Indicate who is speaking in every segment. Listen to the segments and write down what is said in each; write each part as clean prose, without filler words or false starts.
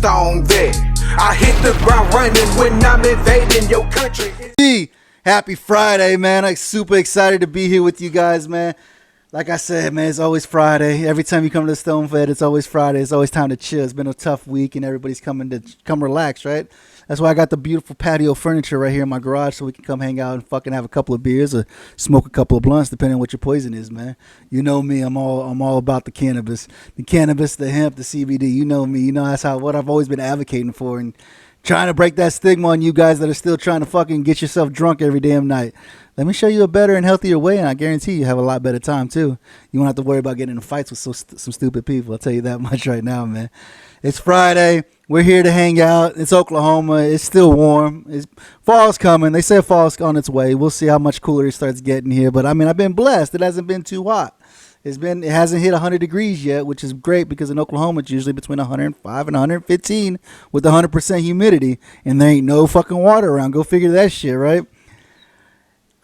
Speaker 1: stone vet. I hit the ground running when I'm invading your country.
Speaker 2: Happy Friday, man. I'm super excited to be here with you guys, man. Like I said, man, it's always Friday. Every time you come to the Stone Vet, it's always Friday. It's always time to chill. It's been a tough week, and everybody's coming to come relax, right? That's why I got the beautiful patio furniture right here in my garage, so we can come hang out and fucking have a couple of beers or smoke a couple of blunts, depending on what your poison is, man. You know me. I'm all about the cannabis, the hemp, the CBD. You know me. You know that's what I've always been advocating for, and trying to break that stigma on you guys that are still trying to fucking get yourself drunk every damn night. Let me show you a better and healthier way, and I guarantee you have a lot better time, too. You won't have to worry about getting in fights with some stupid people. I'll tell you that much right now, man. It's Friday. We're here to hang out. It's Oklahoma. It's still warm. Fall's coming. They said fall's on its way. We'll see how much cooler it starts getting here. But, I mean, I've been blessed. It hasn't been too hot. It hasn't hit 100 degrees yet, which is great because in Oklahoma it's usually between 105 and 115 with 100% humidity, and there ain't no fucking water around. Go figure that shit, right?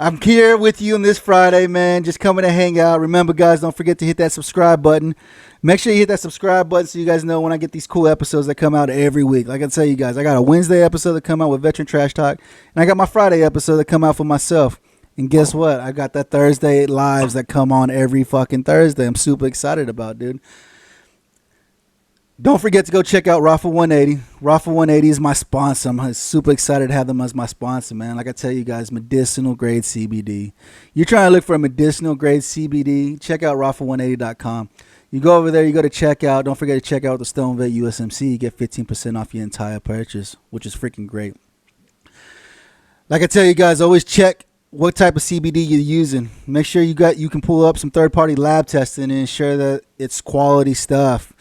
Speaker 2: I'm here with you on this Friday, man. Just coming to hang out. Remember, guys, don't forget to hit that subscribe button. Make sure you hit that subscribe button so you guys know when I get these cool episodes that come out every week. Like I tell you guys, I got a Wednesday episode that come out with Veteran Trash Talk, and I got my Friday episode that come out for myself. And guess what? I got that Thursday lives that come on every fucking Thursday. I'm super excited about, dude. Don't forget to go check out Raffle 180. Raffle 180 is my sponsor. I'm super excited to have them as my sponsor, man. Like I tell you guys, medicinal grade CBD. You're trying to look for a medicinal grade CBD, check out raffle180.com. You go over there, you go to checkout. Don't forget to check out the STONED VET USMC. You get 15% off your entire purchase, which is freaking great. Like I tell you guys, always check what type of CBD you're using. Make sure you can pull up some third-party lab testing and ensure that it's quality stuff.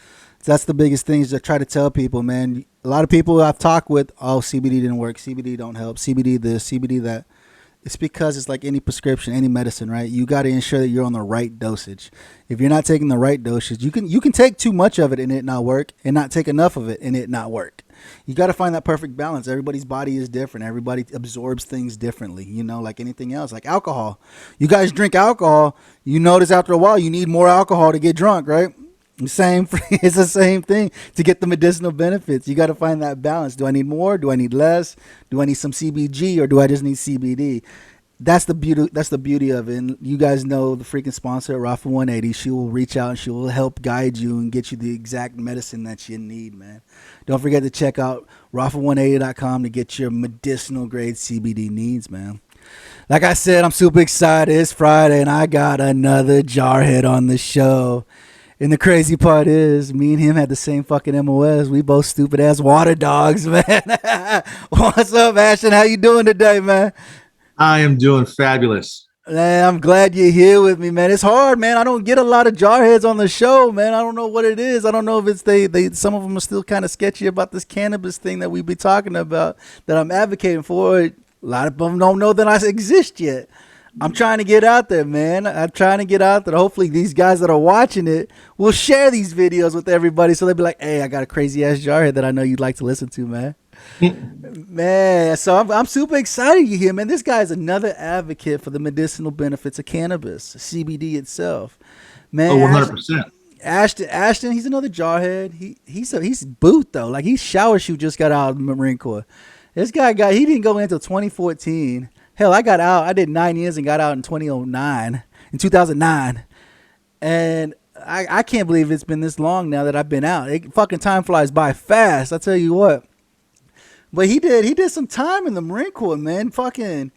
Speaker 2: That's the biggest thing is I try to tell people, man. A lot of people I've talked with, oh, CBD didn't work, CBD don't help, CBD this, CBD that. It's because it's like any prescription, any medicine, right? You got to ensure that you're on the right dosage. If you're not taking the right dosage, you can take too much of it and it not work, and not take enough of it and it not work. You got to find that perfect balance. Everybody's body is different. Everybody absorbs things differently, like anything else, like alcohol. You guys drink alcohol, you notice after a while you need more alcohol to get drunk, right? It's the same thing to get the medicinal benefits. You got to find that balance. Do I need more? Do I need less? Do I need some CBG or do I just need CBD? That's the beauty of it. And you guys know the freaking sponsor, Raffle 180. She will reach out and she will help guide you and get you the exact medicine that you need, man. Don't forget to check out raffle180.com to get your medicinal grade CBD needs, man. Like I said, I'm super excited. It's Friday and I got another jarhead on the show. And the crazy part is, me and him had the same fucking MOS. We both stupid ass water dogs, man. What's up, Ashtan? How you doing today, man?
Speaker 3: I am doing fabulous.
Speaker 2: Man, I'm glad you're here with me, man. It's hard, man. I don't get a lot of jarheads on the show, man. I don't know what it is. I don't know if it's they some of them are still kind of sketchy about this cannabis thing that we be talking about that I'm advocating for. A lot of them don't know that I exist yet. I'm trying to get out there, man. I'm trying to get out there. Hopefully these guys that are watching it will share these videos with everybody so they'll be like, hey, I got a crazy ass jarhead that I know you'd like to listen to, man. Man, so I'm super excited you're here, man. This guy is another advocate for the medicinal benefits of cannabis, CBD itself. Man,
Speaker 3: oh, 100%.
Speaker 2: Ashtan, he's another jarhead. He's boot though. Like he's shower shoe just got out of the Marine Corps. This guy he didn't go in until 2014. Hell, I got out. I did 9 years and got out in 2009. And I can't believe it's been this long now that I've been out. Fucking time flies by fast. I tell you what. But he did some time in the Marine Corps, man. Fucking,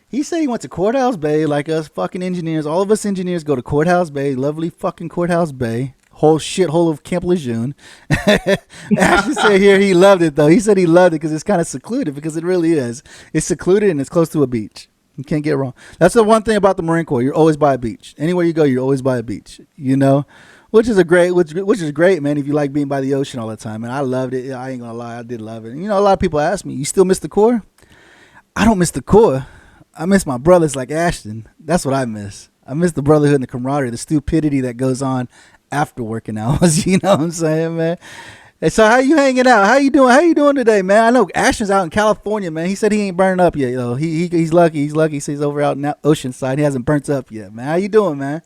Speaker 2: he said he went to Courthouse Bay like us fucking engineers. All of us engineers go to Courthouse Bay, lovely fucking Courthouse Bay. Whole shithole of Camp Lejeune. Ashton said here he loved it though. He said he loved it because it's kind of secluded, because it really is. It's secluded and it's close to a beach. You can't get wrong. That's the one thing about the Marine Corps. You're always by a beach. Anywhere you go, you're always by a beach. Which is great, man. If you like being by the ocean all the time, and I loved it. I ain't gonna lie, I did love it. And, a lot of people ask me, "You still miss the Corps?" I don't miss the Corps. I miss my brothers like Ashton. That's what I miss. I miss the brotherhood and the camaraderie, the stupidity that goes on after working hours. You know what I'm saying, man? And so how you hanging out? How you doing? How you doing today, man? I know Ashton's out in California, man. He said he ain't burning up yet, though. He's lucky. He's lucky. He's over out in that Oceanside. He hasn't burnt up yet, man. How you doing, man?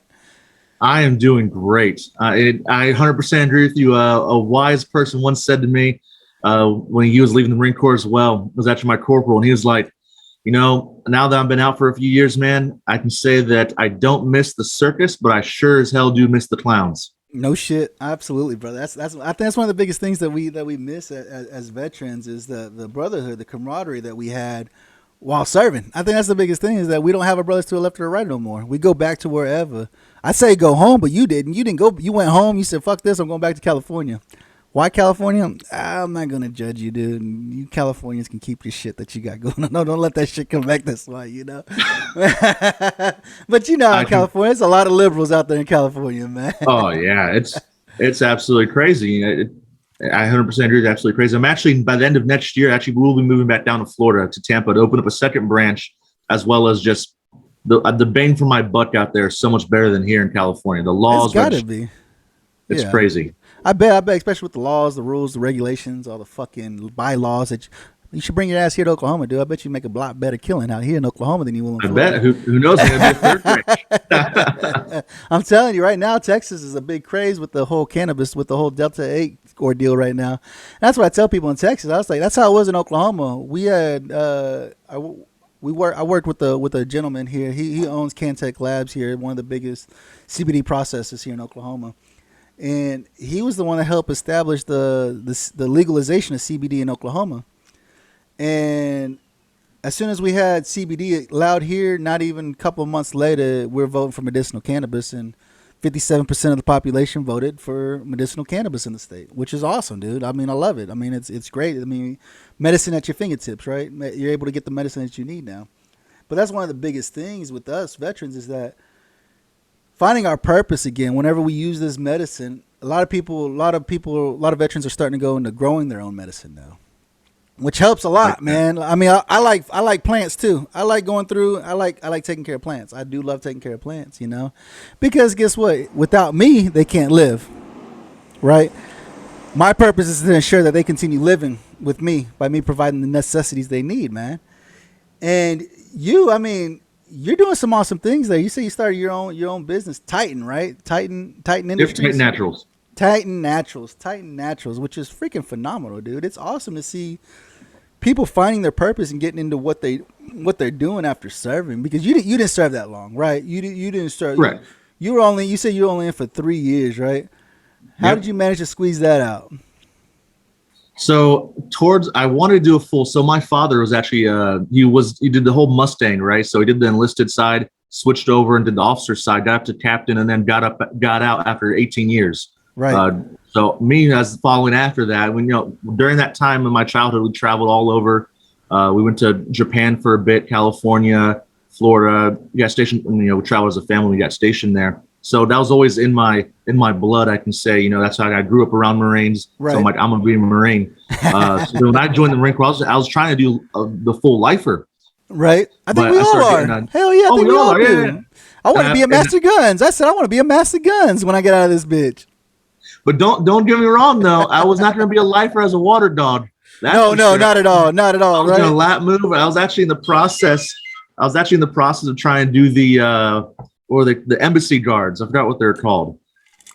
Speaker 3: I am doing great. I 100% agree with you. A wise person once said to me, when he was leaving the Marine Corps as well. It was actually my corporal, and he was like, now that I've been out for a few years, man, I can say that I don't miss the circus, but I sure as hell do miss the clowns.
Speaker 2: No shit, absolutely, brother. I think that's one of the biggest things that we miss as veterans is the brotherhood, the camaraderie that we had while serving. I think that's the biggest thing is that we don't have our brothers to the left or the right no more. We go back to wherever. I say go home, but you didn't. You didn't go. You went home. You said, "Fuck this. I'm going back to California." Why California? I'm not gonna judge you, dude. You Californians can keep your shit that you got going on. No, don't let that shit come back this way, But in California, there's a lot of liberals out there in California, man.
Speaker 3: Oh yeah, it's absolutely crazy. I 100% agree. It's absolutely crazy. I'm actually by the end of next year, we'll be moving back down to Florida to Tampa to open up a second branch, as well as just the bang for my buck out there is so much better than here in California. The laws,
Speaker 2: it's gotta be.
Speaker 3: It's crazy.
Speaker 2: I bet, especially with the laws, the rules, the regulations, all the fucking bylaws that you should bring your ass here to Oklahoma, dude. I bet you make a lot better killing out here in Oklahoma than you will in Florida.
Speaker 3: I bet. Who knows? Maybe a third branch.
Speaker 2: I'm telling you right now, Texas is a big craze with the whole cannabis, with the whole Delta 8 ordeal right now. And that's what I tell people in Texas. I was like, that's how it was in Oklahoma. We had I worked with a gentleman here. He owns Cantech Labs here, one of the biggest CBD processors here in Oklahoma. And he was the one that helped establish the legalization of CBD in Oklahoma. And as soon as we had CBD allowed here, not even a couple of months later, we're voting for medicinal cannabis, and 57% of the population voted for medicinal cannabis in the state, which is awesome, dude. I mean, I love it. I mean, it's great. I mean, medicine at your fingertips, right? You're able to get the medicine that you need now. But that's one of the biggest things with us veterans is that finding our purpose again. Whenever we use this medicine, a lot of veterans are starting to go into growing their own medicine now, which helps a lot, man. I mean, I like plants too. I like taking care of plants. I do love taking care of plants, because guess what? Without me, they can't live, right? My purpose is to ensure that they continue living with me by me providing the necessities they need, man. And you're doing some awesome things there. You say you started your own business, Titan, right? Titan Industries. Titan Naturals, which is freaking phenomenal, dude. It's awesome to see people finding their purpose and getting into what they're doing after serving. Because you didn't serve that long, right? You didn't serve.
Speaker 3: Right.
Speaker 2: You said you were only in for 3 years, right? How did you manage to squeeze that out?
Speaker 3: So I wanted to do a full. So my father was actually he did the whole Mustang, right? So he did the enlisted side, switched over and did the officer side, got up to captain, and then got out after 18 years.
Speaker 2: Right.
Speaker 3: So me as following after that, during that time in my childhood, we traveled all over. We went to Japan for a bit, California, Florida. We got stationed. We traveled as a family. We got stationed there. So that was always in my blood. I can say, that's how I grew up around Marines.
Speaker 2: Right.
Speaker 3: So I'm like, I'm gonna be a Marine. So when I joined the Marine Corps, I was trying to do the full lifer.
Speaker 2: Right. I think we all are. Hell yeah, I think we all do. Yeah. I want to be a master guns. I said I want to be a master guns when I get out of this bitch.
Speaker 3: But don't get me wrong though. I was not gonna be a lifer as a water dog.
Speaker 2: No, not at all. Not at all.
Speaker 3: I was gonna lap move. I was actually in the process of trying to do the embassy guards. I forgot what they're called,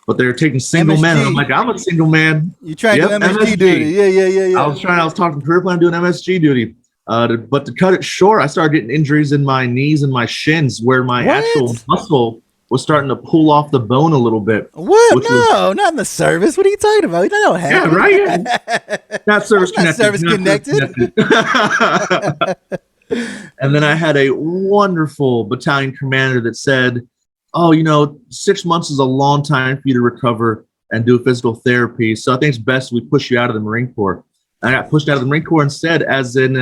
Speaker 3: but they're taking single
Speaker 2: MSG.
Speaker 3: men. And I'm like, I'm a single man.
Speaker 2: You trying to do MSG duty? Yeah.
Speaker 3: I was talking career plan doing MSG duty. But to cut it short, I started getting injuries in my knees and my shins where my actual muscle was starting to pull off the bone a little bit.
Speaker 2: What? No, not in the service. What are you talking about? That don't happen.
Speaker 3: Yeah, right. Not service connected.
Speaker 2: Service connected.
Speaker 3: And then I had a wonderful battalion commander that said, 6 months is a long time for you to recover and do physical therapy. So I think it's best we push you out of the Marine Corps. I got pushed out of the Marine Corps instead, as in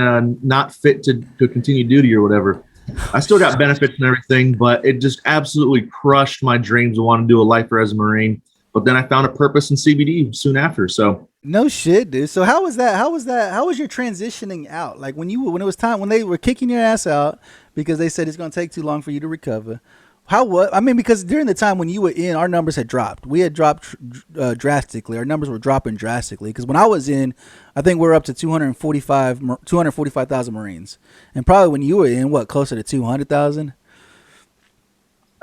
Speaker 3: not fit to continue duty or whatever. I still got benefits and everything, but it just absolutely crushed my dreams of wanting to do a lifer as a Marine. But then I found a purpose in CBD soon after. So
Speaker 2: no shit, dude. So how was that? How was your transitioning out? Like when it was time, when they were kicking your ass out because they said it's going to take too long for you to recover. Because during the time when you were in, our numbers had dropped. We had dropped drastically. Our numbers were dropping drastically. Because when I was in, I think we were up to 245,000 Marines. And probably when you were in, closer to 200,000?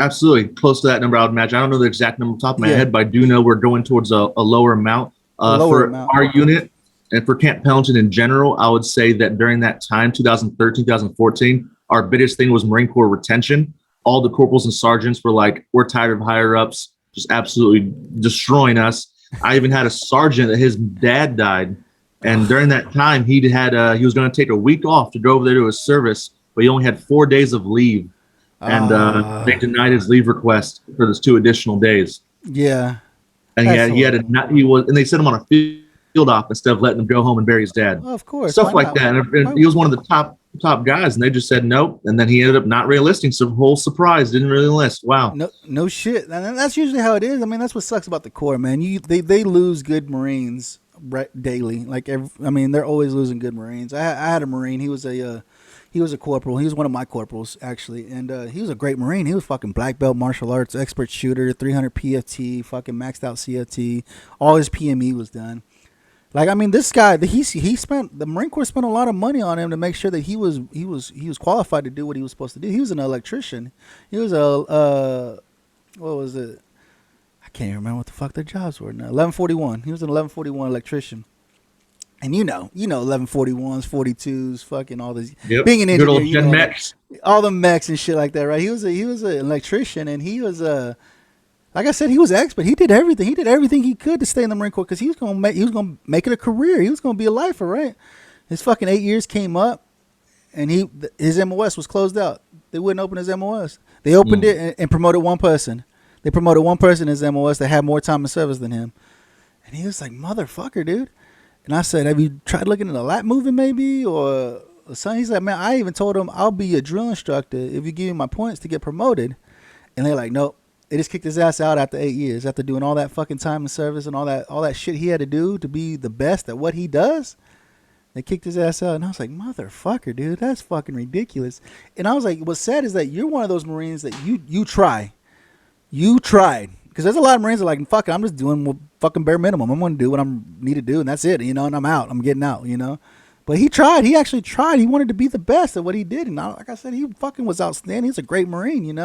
Speaker 3: Absolutely. Close to that number, I would imagine. I don't know the exact number off the top of my head, but I do know we're going towards a lower amount. For our unit, And for Camp Pendleton in general, I would say that during that time, 2013, 2014, our biggest thing was Marine Corps retention. All the corporals and sergeants were like, we're tired of higher ups just absolutely destroying us. I even had a sergeant that his dad died. And during that time, he was going to take a week off to go over there to his service, but he only had 4 days of leave. And they denied his leave request for those 2 additional days.
Speaker 2: Yeah.
Speaker 3: And and they sent him on a field off instead of letting him go home and bury his dad.
Speaker 2: Well, of course.
Speaker 3: Stuff like that. And he was one of the top guys, and they just said nope. And then he ended up not re-enlisting. So whole surprise, didn't really enlist. Wow.
Speaker 2: No shit. And that's usually how it is. I mean, that's what sucks about the Corps, man. They lose good Marines daily. Like they're always losing good Marines. I had a Marine. He was a corporal. He was one of my corporals, actually. And he was a great Marine. He was fucking black belt martial arts, expert shooter, 300 PFT, fucking maxed out CFT. All his PME was done. Like, I mean, this guy, the Marine Corps spent a lot of money on him to make sure that he was qualified to do what he was supposed to do. He was an electrician. He was what was it? I can't even remember what the fuck their jobs were now. 1141. He was an 1141 electrician. And you know 1141s, 42s, fucking all this.
Speaker 3: Yep.
Speaker 2: Being an engineer,
Speaker 3: good old Gen mechs.
Speaker 2: All the mechs and shit like that, right? He was an electrician, and he was like I said, he was expert. He did everything. He did everything he could to stay in the Marine Corps because he was gonna make it a career. He was gonna be a lifer, right? His fucking 8 years came up, and his MOS was closed out. They wouldn't open his MOS. They opened it and promoted one person. They promoted one person as MOS that had more time in service than him, and he was like, "Motherfucker, dude." And I said, "Have you tried looking at a lap moving maybe or something?" He's like, "Man, I even told him I'll be a drill instructor if you give me my points to get promoted." And they're like, "Nope." They just kicked his ass out after 8 years, after doing all that fucking time in service and all that shit he had to do to be the best at what he does. They kicked his ass out, and I was like, "Motherfucker, dude, that's fucking ridiculous." And I was like, "What's sad is that you're one of those Marines that you tried, because there's a lot of Marines that are like, fuck it, I'm just doing what fucking bare minimum. I'm going to do what I need to do, and that's it, and I'm out. I'm getting out, But he tried. He actually tried. He wanted to be the best at what he did. And like I said, he fucking was outstanding. He's a great Marine,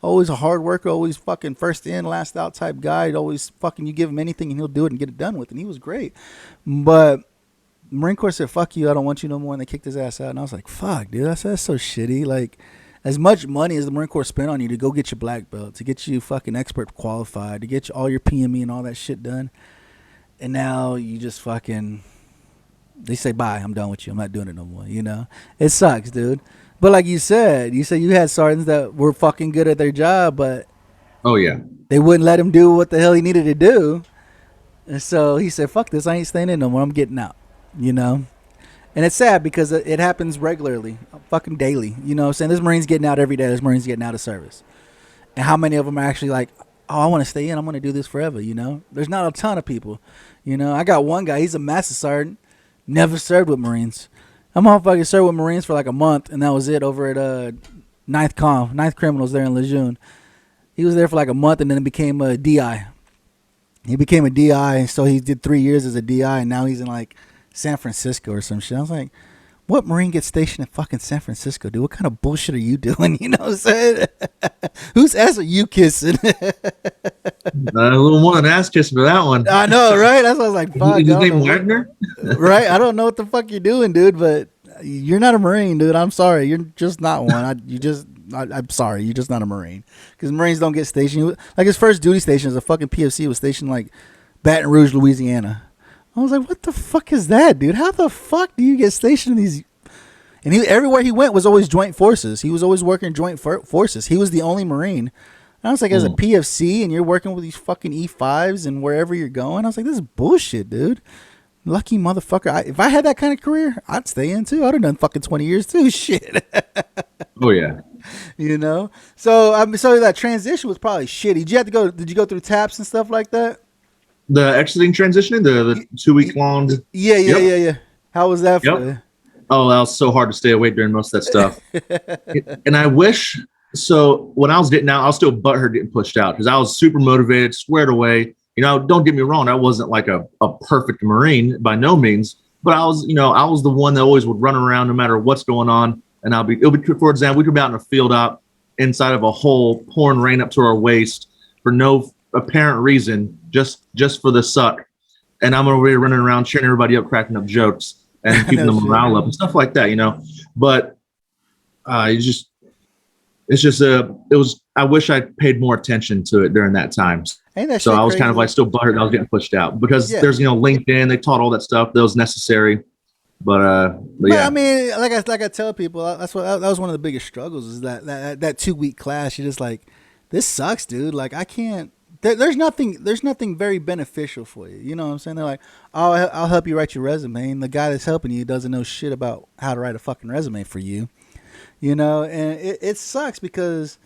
Speaker 2: Always a hard worker, always fucking first in, last out type guy. He'd always fucking, you give him anything and he'll do it and get it done with. And he was great. But Marine Corps said, "Fuck you, I don't want you no more." And they kicked his ass out. And I was like, fuck, dude, that's so shitty. Like, as much money as the Marine Corps spent on you to go get your black belt, to get you fucking expert qualified, to get you all your PME and all that shit done. And now you just fucking... They say, "Bye, I'm done with you. I'm not doing it no more." It sucks, dude. But like you said you had sergeants that were fucking good at their job, but
Speaker 3: oh yeah,
Speaker 2: they wouldn't let him do what the hell he needed to do. And so he said, "Fuck this, I ain't staying in no more. I'm getting out." And it's sad because it happens regularly, fucking daily. What I'm saying? There's Marines getting out every day. There's Marines getting out of service. And how many of them are actually like, "Oh, I want to stay in. I'm going to do this forever." There's not a ton of people. I got one guy. He's a master sergeant. Never served with Marines. I'm motherfucking served with Marines for like a month, and that was it over at 9th Criminals there in Lejeune. He was there for like a month, and then became a DI. He became a DI, so he did 3 years as a DI, and now he's in like San Francisco or some shit. I was like, what Marine gets stationed in fucking San Francisco, dude? What kind of bullshit are you doing? You know what I'm saying? Whose ass are you kissing?
Speaker 3: A little more than ass kissing for that one.
Speaker 2: I know, right? That's what I was like, fuck.
Speaker 3: Is his name Wagner?
Speaker 2: Right? I don't know what the fuck you're doing, dude, but you're not a Marine, dude. I'm sorry. You're just not one. I'm sorry. You're just not a Marine. Because Marines don't get stationed. Like, his first duty station as a fucking PFC was stationed like Baton Rouge, Louisiana. I was like, what the fuck is that, dude? How the fuck do you get stationed in these? And everywhere he went was always joint forces. He was always working joint forces. He was the only Marine. And I was like, as a PFC, and you're working with these fucking E5s and wherever you're going, I was like, this is bullshit, dude. Lucky motherfucker. If I had that kind of career, I'd stay in too. I'd have done fucking 20 years too. Shit.
Speaker 3: Oh yeah.
Speaker 2: So that transition was probably shitty. Did you go through TAPS and stuff like that?
Speaker 3: The exiting transitioning, the 2 week long.
Speaker 2: Yeah. How was that for you?
Speaker 3: Oh, that was so hard to stay awake during most of that stuff. And I wish, so when I was getting out, I was still butthurt getting pushed out because I was super motivated, squared away. Don't get me wrong, I wasn't like a perfect Marine by no means, but I was the one that always would run around no matter what's going on. And for example, we could be out in a field op inside of a hole, pouring rain up to our waist for no apparent reason, just for the suck. and I'm over here running around cheering everybody up, cracking up jokes, and keeping the morale up and stuff like that, you know. But it was. I wish I paid more attention to it during that time. So I was kind of like still butthurt that I was getting pushed out because there's LinkedIn. They taught all that stuff that was necessary. But yeah,
Speaker 2: I mean, like I tell people, that was one of the biggest struggles is that 2-week class. You're just like, this sucks, dude. Like I can't. There's nothing very beneficial for you. You know what I'm saying? They're like, oh, I'll help you write your resume, and the guy that's helping you doesn't know shit about how to write a fucking resume for you. You know, and it sucks because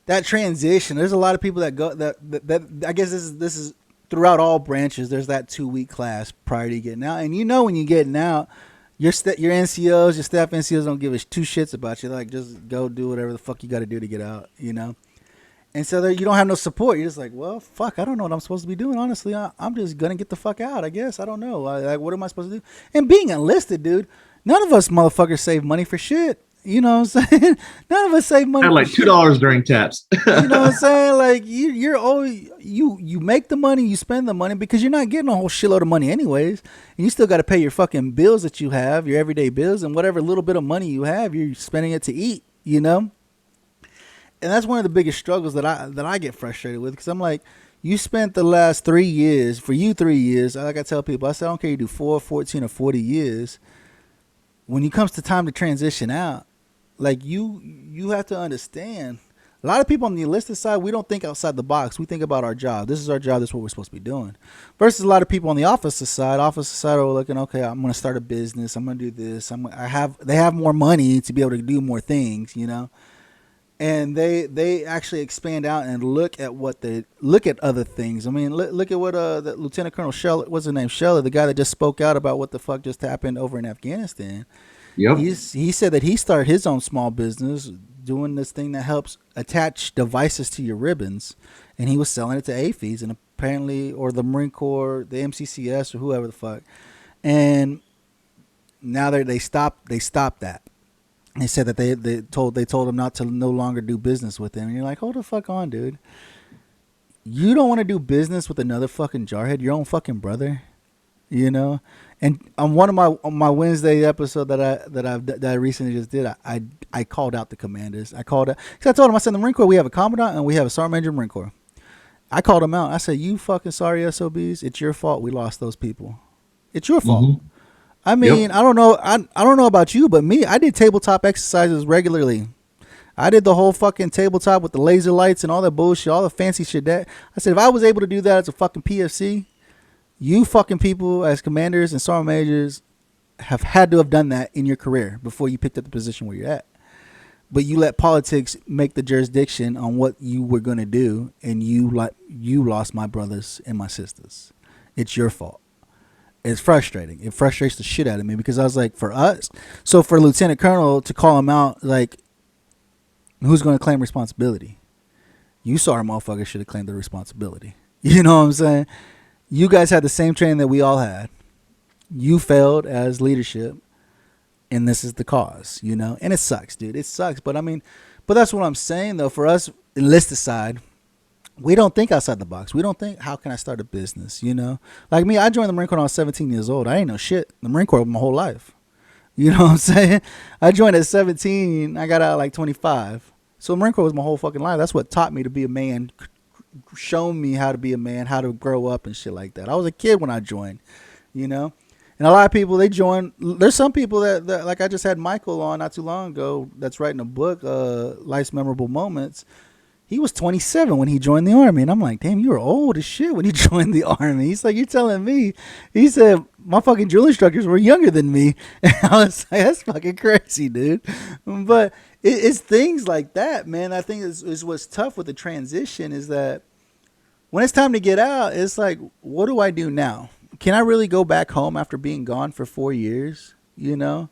Speaker 2: that transition. There's a lot of people that go that I guess this is throughout all branches. There's that 2-week class prior to getting out, and you know when you're getting out, your NCOs, your staff NCOs don't give a two shits about you. Like just go do whatever the fuck you got to do to get out. You know. And so you don't have no support. You're just like, well, fuck, I don't know what I'm supposed to be doing. Honestly, I'm just going to get the fuck out, I guess. I don't know. Like, what am I supposed to do? And being enlisted, dude, none of us motherfuckers save money for shit. You know what I'm saying? None of us save money.
Speaker 3: I had like $2 during taps.
Speaker 2: You know what I'm saying? Like you're always you make the money, you spend the money because you're not getting a whole shitload of money anyways. And you still got to pay your fucking bills that you have, your everyday bills, and whatever little bit of money you have, you're spending it to eat. You know. And that's one of the biggest struggles that I get frustrated with because I'm like, you spent the last 3 years, for you 3 years, like I tell people, I said, I don't care you do 4, 14, or 40 years. When it comes to time to transition out, like you have to understand, a lot of people on the enlisted side, we don't think outside the box. We think about our job. This is our job. This is what we're supposed to be doing. Versus a lot of people on the officer side are looking, okay, I'm going to start a business. I'm going to do this. They have more money to be able to do more things, you know. And they actually expand out and look at other things. I mean, look at what the Lieutenant Colonel Shell, what's his name, Sheller, the guy that just spoke out about what the fuck just happened over in Afghanistan.
Speaker 3: Yep.
Speaker 2: He said that he started his own small business doing this thing that helps attach devices to your ribbons, and he was selling it to AFEs and apparently, or the Marine Corps, the MCCS, or whoever the fuck. And now they stopped that. They said that they told him not to no longer do business with him. And you're like, hold the fuck on, dude. You don't want to do business with another fucking jarhead, your own fucking brother, you know. And on one of my Wednesday episode that I recently just did, I called out the commanders. I called out because I told them, I said, in the Marine Corps we have a commandant and we have a sergeant major Marine Corps. I called them out. I said, you fucking sorry SOBs. It's your fault we lost those people. It's your fault. Mm-hmm. I mean, yep. I don't know about you, but me, I did tabletop exercises regularly. I did the whole fucking tabletop with the laser lights and all that bullshit, all the fancy shit. That I said, if I was able to do that as a fucking PFC, you fucking people as commanders and sergeant majors have had to have done that in your career before you picked up the position where you're at. But you let politics make the jurisdiction on what you were going to do, and you lost my brothers and my sisters. It's your fault. It's frustrating. It frustrates the shit out of me because I was like, for us, so for Lieutenant Colonel to call him out, like, who's going to claim responsibility? You sorry motherfucker should have claimed the responsibility. You know what I'm saying? You guys had the same training that we all had. You failed as leadership, and this is the cause, you know? And it sucks, dude. It sucks. But I mean, but that's what I'm saying, though. For us, enlisted side, we don't think outside the box. We don't think, how can I start a business, you know? Like me, I joined the Marine Corps when I was 17 years old. I ain't know shit. The Marine Corps my whole life. You know what I'm saying? I joined at 17. I got out at like 25. So the Marine Corps was my whole fucking life. That's what taught me to be a man, shown me how to be a man, how to grow up and shit like that. I was a kid when I joined, you know? And a lot of people, they join. There's some people that like I just had Michael on not too long ago that's writing a book, Life's Memorable Moments. He was 27 when he joined the Army. And I'm like, damn, you were old as shit when you joined the Army. He's like, you're telling me. He said, my fucking drill instructors were younger than me. And I was like, that's fucking crazy, dude. But it's things like that, man. I think is what's tough with the transition is that when it's time to get out, it's like, what do I do now? Can I really go back home after being gone for 4 years? You know,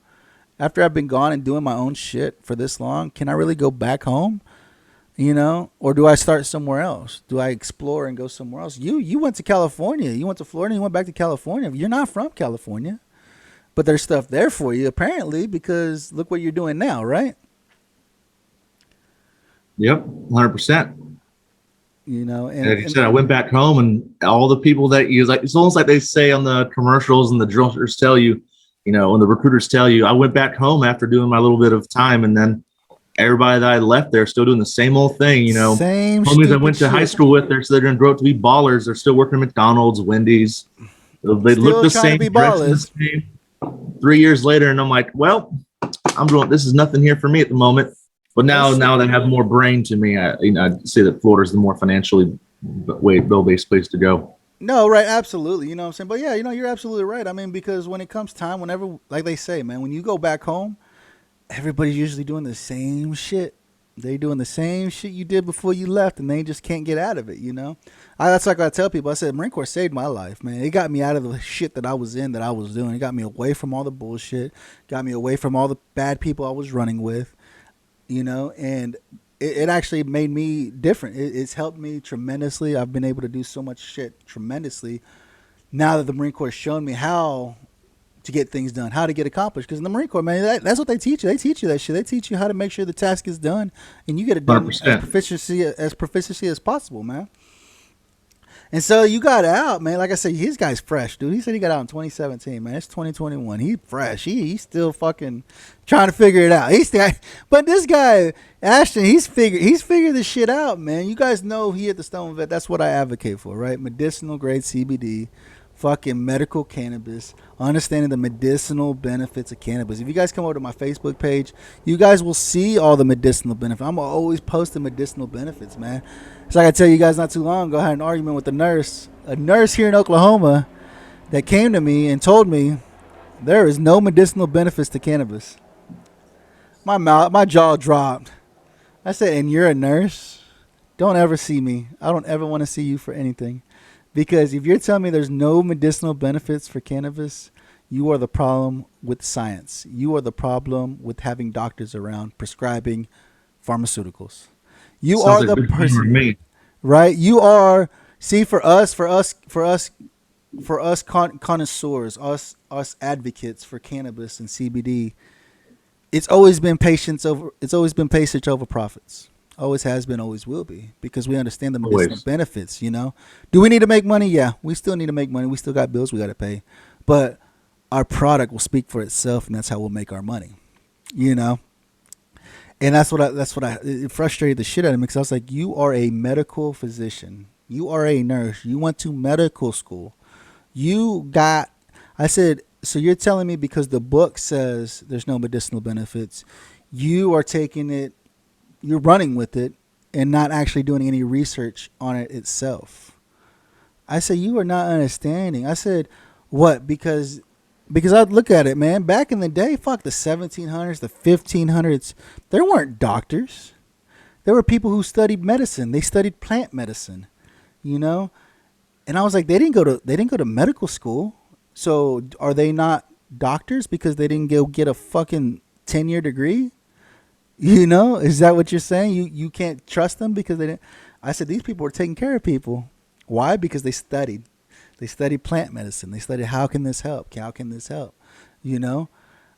Speaker 2: after I've been gone and doing my own shit for this long, can I really go back home? You know, or do I start somewhere else? Do I explore and go somewhere else? You went to California. You went to Florida. You went back to California. You're not from California, but there's stuff there for you apparently because look what you're doing now, right?
Speaker 3: Yep, 100%.
Speaker 2: you know.
Speaker 3: And like you said, I went back home, and all the people that you like, it's almost like they say on the commercials and the drillers tell you, you know, when the recruiters tell you, I went back home after doing my little bit of time, and then everybody that I left there still doing the same old thing, you know.
Speaker 2: Same
Speaker 3: Homies I went to
Speaker 2: shit.
Speaker 3: high school with, they're going to grow up to be ballers. They're still working at McDonald's, Wendy's. They
Speaker 2: Still
Speaker 3: look the
Speaker 2: trying to
Speaker 3: same,
Speaker 2: be
Speaker 3: dressed the same. 3 years later, and I'm like, well, I'm doing, this is nothing here for me at the moment. But now that I have more brain to me, I say that Florida's the more financially well-based place to go.
Speaker 2: No, right, absolutely. You know what I'm saying? But yeah, you know, you're absolutely right. I mean, because when it comes time, whenever, like they say, man, when you go back home, everybody's usually doing the same shit. They doing the same shit you did before you left, and they just can't get out of it, you know? That's like I tell people. I said, Marine Corps saved my life, man. It got me out of the shit that I was in, that I was doing. It got me away from all the bullshit, got me away from all the bad people I was running with, you know? And it actually made me different. It's helped me tremendously. I've been able to do so much shit tremendously now that the Marine Corps has shown me how to get things done, how to get accomplished. Because in the Marine Corps, man, that's what they teach you. They teach you that shit. They teach you how to make sure the task is done, and you get it done
Speaker 3: 100%.
Speaker 2: as proficiency as possible, man. And so you got out, man. Like I said, his guy's fresh, dude. He said he got out in 2017, man. It's 2021. He's fresh. He's still fucking trying to figure it out. But this guy, Ashtan, he's figured this shit out, man. You guys know he at the Stone Vet. That's what I advocate for, right? Medicinal grade CBD, fucking medical cannabis, understanding the medicinal benefits of cannabis. If you guys come over to my Facebook page, you guys will see all the medicinal benefits. I'm always posting medicinal benefits, man. So like I tell you guys not too long ago, I had an argument with a nurse here in Oklahoma that came to me and told me there is no medicinal benefits to cannabis. My jaw dropped. I said, and you're a nurse? Don't ever see me. I don't ever want to see you for anything. Because if you're telling me there's no medicinal benefits for cannabis, you are the problem with science. You are the problem with having doctors around prescribing pharmaceuticals. You
Speaker 3: Sounds
Speaker 2: are
Speaker 3: like
Speaker 2: the person,
Speaker 3: me.
Speaker 2: right? You are. See, for us connoisseurs, us advocates for cannabis and CBD, it's always been patience over profits. Always has been, always will be, because we understand the medicinal benefits, you know. Do we need to make money? Yeah, we still need to make money. We still got bills we got to pay. But our product will speak for itself, and that's how we'll make our money, you know. And it frustrated the shit out of me, because I was like, you are a medical physician. You are a nurse. You went to medical school. I said, so you're telling me because the book says there's no medicinal benefits, you are taking it, you're running with it and not actually doing any research on it itself. I said, you are not understanding. I said, what? Because I'd look at it, man. Back in the day, fuck, the 1700s, the 1500s, there weren't doctors. There were people who studied medicine. They studied plant medicine, you know? And I was like, they didn't go to medical school. So are they not doctors because they didn't go get a fucking 10-year degree? You know, is that what you're saying? You can't trust them because they didn't. I said, these people were taking care of people. Why? Because they studied. They studied plant medicine. They studied, how can this help? How can this help? You know,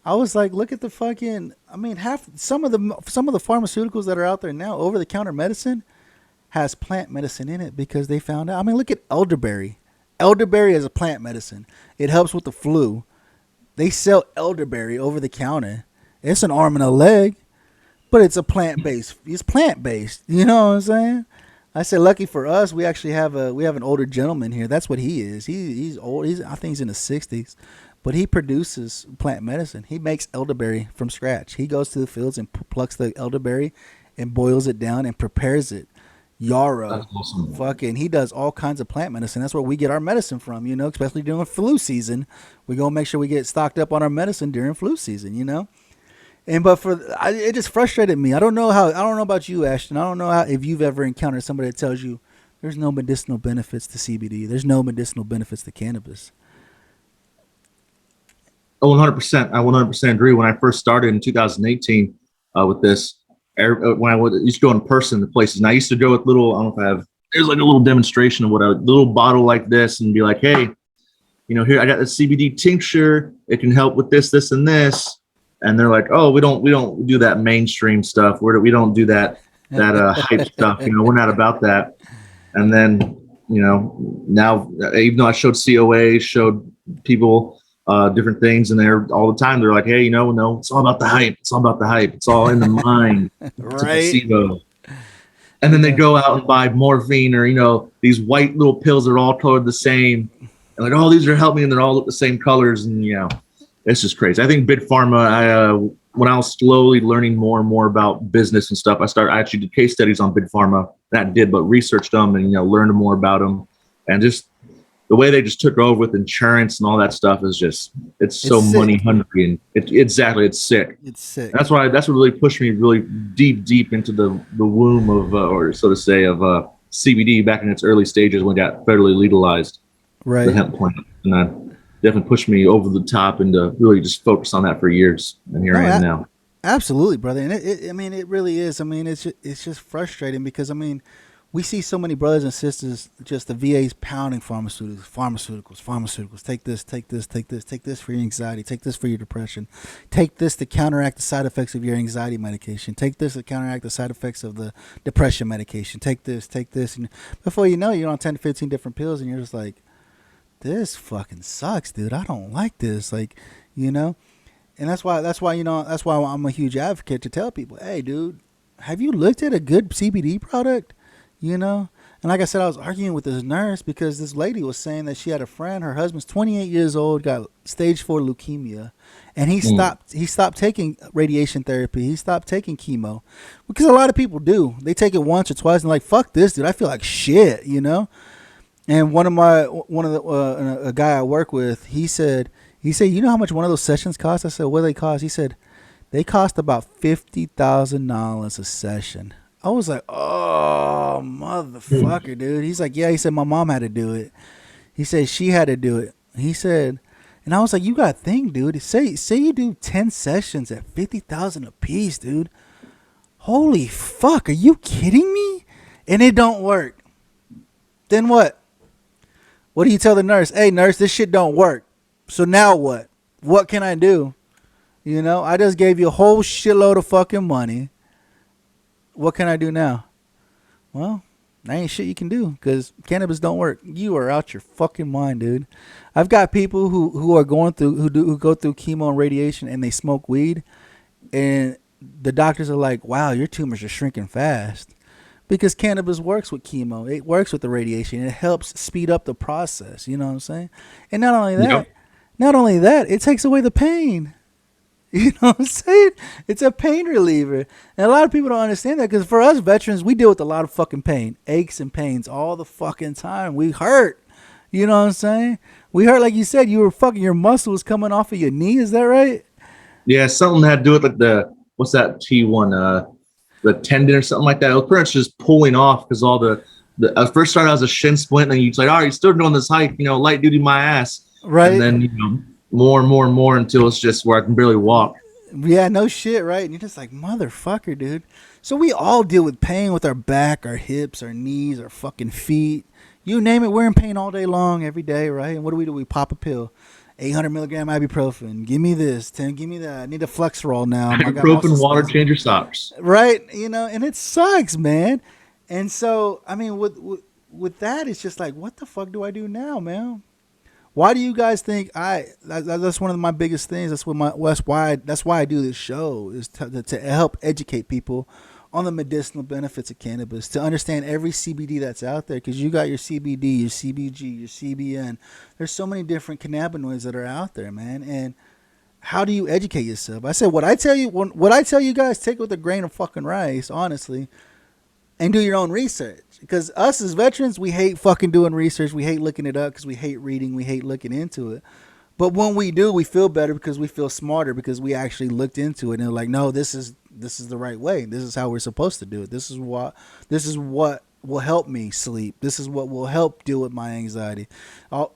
Speaker 2: I was like, look at the fucking, I mean, some of the pharmaceuticals that are out there now, over the counter medicine, has plant medicine in it because they found out. I mean, look at elderberry. Elderberry is a plant medicine. It helps with the flu. They sell elderberry over the counter. It's an arm and a leg, but it's plant-based. It's plant-based. You know what I'm saying? I said, lucky for us, we actually have an older gentleman here. That's what he is. He's old. I think he's in his 60s, but he produces plant medicine. He makes elderberry from scratch. He goes to the fields and plucks the elderberry and boils it down and prepares it. Yarrow.
Speaker 3: That's awesome.
Speaker 2: Fucking, he does all kinds of plant medicine. That's where we get our medicine from, you know, especially during flu season. We go make sure we get stocked up on our medicine during flu season, you know. It just frustrated me. I don't know about you, Ashtan. I don't know if you've ever encountered somebody that tells you there's no medicinal benefits to CBD. There's no medicinal benefits to cannabis.
Speaker 3: Oh, 100%. I 100% agree. When I first started in 2018 with this, when I used to go in person to places, and I used to go with little, I don't know if I have, there's like a little demonstration of what a little bottle like this, and be like, hey, you know, here I got this CBD tincture. It can help with this, this, and this. And they're like, oh, we don't do that mainstream stuff. We don't do that hype stuff. You know, we're not about that. And then, now even though I showed COA, showed people different things, and they're all the time, they're like, hey, no, it's all about the hype. It's all about the hype. It's all in the mind. It's a
Speaker 2: Right.
Speaker 3: placebo. And then they go out and buy morphine or, these white little pills that are all colored the same. And like, oh, these are helping, and they're all the same colors. And, it's just crazy. I think Big Pharma, when I was slowly learning more and more about business and stuff, I actually did case studies on Big Pharma. But researched them and, learned more about them. And just the way they just took over with insurance and all that stuff is it's so
Speaker 2: sick.
Speaker 3: money hungry. And it's sick.
Speaker 2: It's sick.
Speaker 3: That's what really pushed me really deep into the womb of, or so to say, of CBD back in its early stages when it got federally legalized.
Speaker 2: Right.
Speaker 3: The hemp plant. And that definitely pushed me over the top and to really just focus on that for years. And here I am now.
Speaker 2: Absolutely, brother. And it really is. I mean, it's just frustrating because, we see so many brothers and sisters, just the VA's pounding pharmaceuticals. Take this for your anxiety. Take this for your depression. Take this to counteract the side effects of your anxiety medication. Take this to counteract the side effects of the depression medication. Take this. And before you know it, you're on 10 to 15 different pills, and you're just like, this fucking sucks, dude. I don't like this. Like, And that's why I'm a huge advocate to tell people, hey, dude, have you looked at a good CBD product? And like I said, I was arguing with this nurse because this lady was saying that she had a friend, her husband's 28 years old, got stage 4 leukemia, and he stopped taking radiation therapy. He stopped taking chemo because a lot of people do. They take it once or twice and like, fuck this, dude. I feel like shit, And a guy I work with, he said, you know how much one of those sessions cost? I said, what do they cost? He said, they cost about $50,000 a session. I was like, oh, motherfucker, dude. He's like, yeah. He said, my mom had to do it. He said, she had to do it. He said, and I was like, you got to think, dude. Say you do 10 sessions at $50,000 a piece, dude. Holy fuck, are you kidding me? And it don't work. Then what? What do you tell the nurse? Hey, nurse, this shit don't work. So now what? What can I do? I just gave you a whole shitload of fucking money. What can I do now? Well, there ain't shit you can do because cannabis don't work. You are out your fucking mind, dude. I've got people who are going through who go through chemo and radiation and they smoke weed, and the doctors are like, "Wow, your tumors are shrinking fast," because cannabis works with chemo. It works with the radiation. It helps speed up the process. You know what I'm saying? And not only that, it takes away the pain. You know what I'm saying? It's a pain reliever. And a lot of people don't understand that because for us veterans, we deal with a lot of fucking pain, aches and pains all the fucking time. We hurt. You know what I'm saying? We hurt, like you said, your muscles coming off of your knee. Is that right?
Speaker 3: Yeah, something had to do with like what's that T1, the tendon or something like that. It was pretty much just pulling off because all the first started as a shin splint, and you're like, all right, you're still doing this hike, light duty my ass.
Speaker 2: Right.
Speaker 3: And then, more and more until it's just where I can barely walk.
Speaker 2: Yeah, no shit, right? And you're just like, motherfucker, dude. So we all deal with pain with our back, our hips, our knees, our fucking feet. You name it, we're in pain all day long, every day, right? And what do? We pop a pill. 800 milligram ibuprofen. Give me this. 10, give me that. I need a Flexerol now.
Speaker 3: Ibuprofen, water, change your socks.
Speaker 2: Right? And it sucks, man. And so, with that, it's just like, what the fuck do I do now, man? Why do you guys think that's one of my biggest things. That's why I do this show, is to help educate people on the medicinal benefits of cannabis, to understand every CBD that's out there, because you got your CBD, your CBG, your CBN. There's so many different cannabinoids that are out there, man. And how do you educate yourself? I said, what I tell you guys, take it with a grain of fucking rice, honestly, and do your own research. Because us as veterans, we hate fucking doing research. We hate looking it up because we hate reading. We hate looking into it. But when we do, we feel better because we feel smarter because we actually looked into it and they're like, no, this is the right way. This is how we're supposed to do it. This is what will help me sleep. This is what will help deal with my anxiety.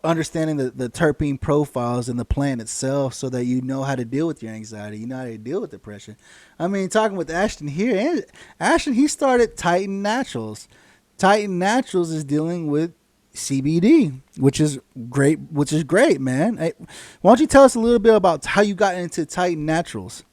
Speaker 2: Understanding the terpene profiles in the plant itself so that you know how to deal with your anxiety. You know how to deal with depression. Talking with Ashtan here, and Ashtan, he started Titan Naturals. Titan Naturals is dealing with CBD, which is great, man. Hey, why don't you tell us a little bit about how you got into Titan Naturals?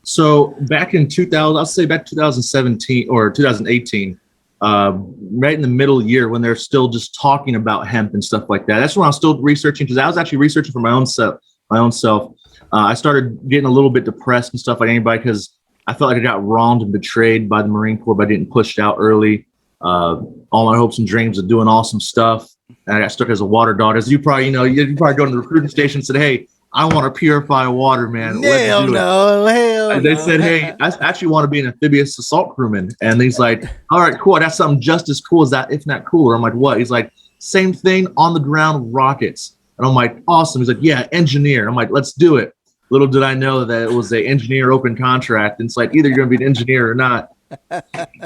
Speaker 3: So back in 2017 or 2018, right in the middle year when they're still just talking about hemp and stuff like that. That's when I was still researching, because I was actually researching for my own self. I started getting a little bit depressed and stuff like anybody, because I felt like I got wronged and betrayed by the Marine Corps by getting pushed out early. All my hopes and dreams of doing awesome stuff. And I got stuck as a water dog. As you probably know, you probably go to the recruiting station and said, "Hey, I want to purify water, man."
Speaker 2: Hell no.
Speaker 3: And they said, "Hey, I actually want to be an amphibious assault crewman." And he's like, "All right, cool. That's something just as cool as that, if not cooler." I'm like, "What?" He's like, "Same thing, on the ground rockets." And I'm like, "Awesome." He's like, "Yeah, engineer." I'm like, "Let's do it." Little did I know that it was an engineer open contract. And it's like, either you're going to be an engineer or not.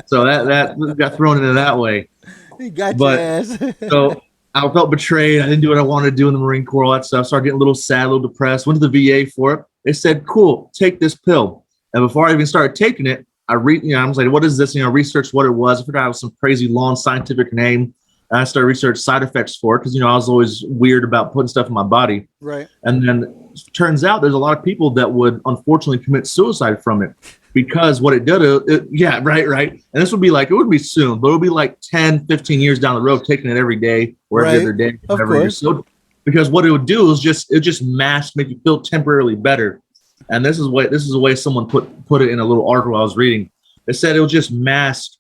Speaker 3: So that got thrown into that way.
Speaker 2: He got your ass.
Speaker 3: So I felt betrayed. I didn't do what I wanted to do in the Marine Corps, all that stuff. Started getting a little sad, a little depressed. Went to the VA for it. They said, "Cool, take this pill." And before I even started taking it, I was like, "What is this?" Researched what it was. I forgot it was some crazy long scientific name. And I started researching side effects for it, because I was always weird about putting stuff in my body.
Speaker 2: Right.
Speaker 3: And then turns out there's a lot of people that would unfortunately commit suicide from it, because what it did, right. And this would be like, it would be soon, but it would be like 10, 15 years down the road, taking it every day or every other day.
Speaker 2: Of course.
Speaker 3: Because what it would do is just mask, make you feel temporarily better. And this is the way someone put it in a little article I was reading. They said it will just mask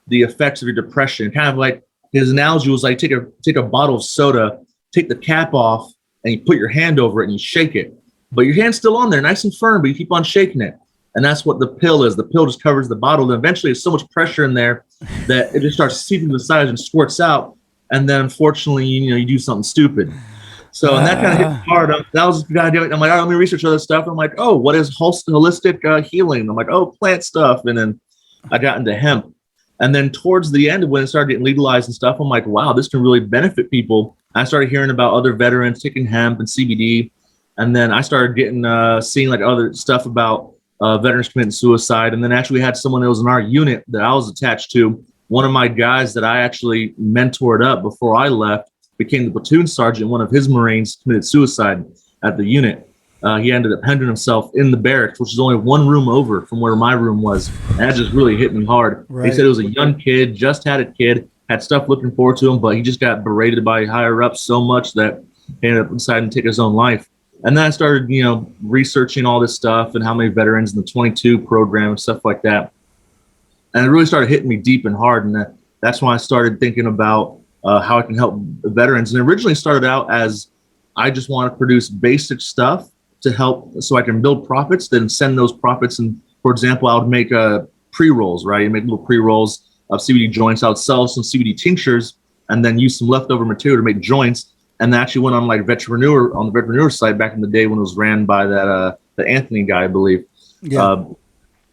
Speaker 3: the effects of your depression. Kind of like, his analogy was like, take a bottle of soda, take the cap off, and you put your hand over it and you shake it. But your hand's still on there, nice and firm, but you keep on shaking it. And that's what the pill is. The pill just covers the bottle. And eventually there's so much pressure in there that it just starts seeping to the sides and squirts out. And then unfortunately, you do something stupid. So, and that kind of hit me hard. That was the idea. I'm like, all right, let me research other stuff. I'm like, oh, what is holistic healing? I'm like, oh, plant stuff. And then I got into hemp. And then towards the end, when it started getting legalized and stuff, I'm like, wow, this can really benefit people. I started hearing about other veterans taking hemp and CBD. And then I started getting, seeing like other stuff about veterans committing suicide. And then actually had someone that was in our unit that I was attached to. One of my guys that I actually mentored up before I left became the platoon sergeant. One of his Marines committed suicide at the unit. He ended up hanging himself in the barracks, which is only one room over from where my room was. And that just really hit me hard. Right. He said it was a young kid, just had a kid, had stuff looking forward to him, but he just got berated by higher ups so much that he ended up deciding to take his own life. And then I started, researching all this stuff and how many veterans in the 22 program and stuff like that. And it really started hitting me deep and hard. And that's when I started thinking about how I can help veterans. And it originally started out as I just want to produce basic stuff to help so I can build profits, then send those profits. And for example, I would make pre-rolls, right? Make little pre-rolls of CBD joints. I would sell some CBD tinctures and then use some leftover material to make joints. And that actually went on like Vetpreneur, on the Vetpreneur site back in the day when it was ran by the Anthony guy, I believe. Yeah.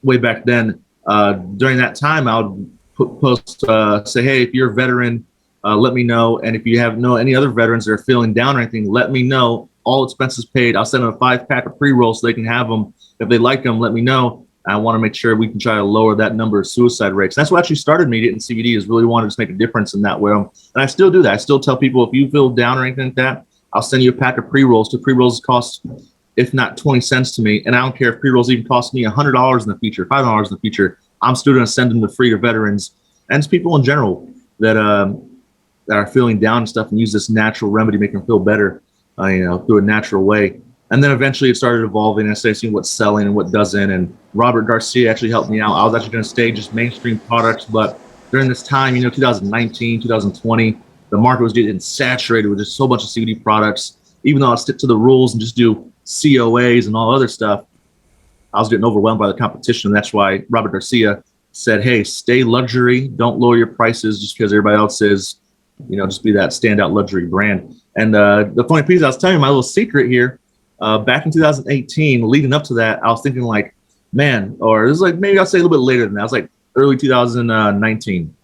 Speaker 3: Way back then. During that time, I would post, say, hey, if you're a veteran, let me know. And if you know any other veterans that are feeling down or anything, let me know. All expenses paid. I'll send them a 5-pack of pre-rolls so they can have them. If they like them, let me know. I want to make sure we can try to lower that number of suicide rates. That's what actually started me getting CBD, is really wanted to make a difference in that way. And I still do that. I still tell people, if you feel down or anything like that, I'll send you a pack of pre-rolls. The pre-rolls cost, if not 20 cents to me. And I don't care if pre-rolls even cost me $100 in the future, $5 in the future. I'm still going to send them to free to veterans and to people in general that are feeling down and stuff, and use this natural remedy to make them feel better. Through a natural way. And then eventually it started evolving. I started seeing what's selling and what doesn't. And Robert Garcia actually helped me out. I was actually going to stay just mainstream products, but during this time, 2019, 2020, the market was getting saturated with just so much of CBD products. Even though I stick to the rules and just do COAs and all other stuff, I was getting overwhelmed by the competition. That's why Robert Garcia said, hey, stay luxury. Don't lower your prices just because everybody else is, just be that standout luxury brand. And the funny piece, I was telling you my little secret here, back in 2018, leading up to that, I was thinking like, man, or it was like, maybe I'll say a little bit later than that. I was like early 2019.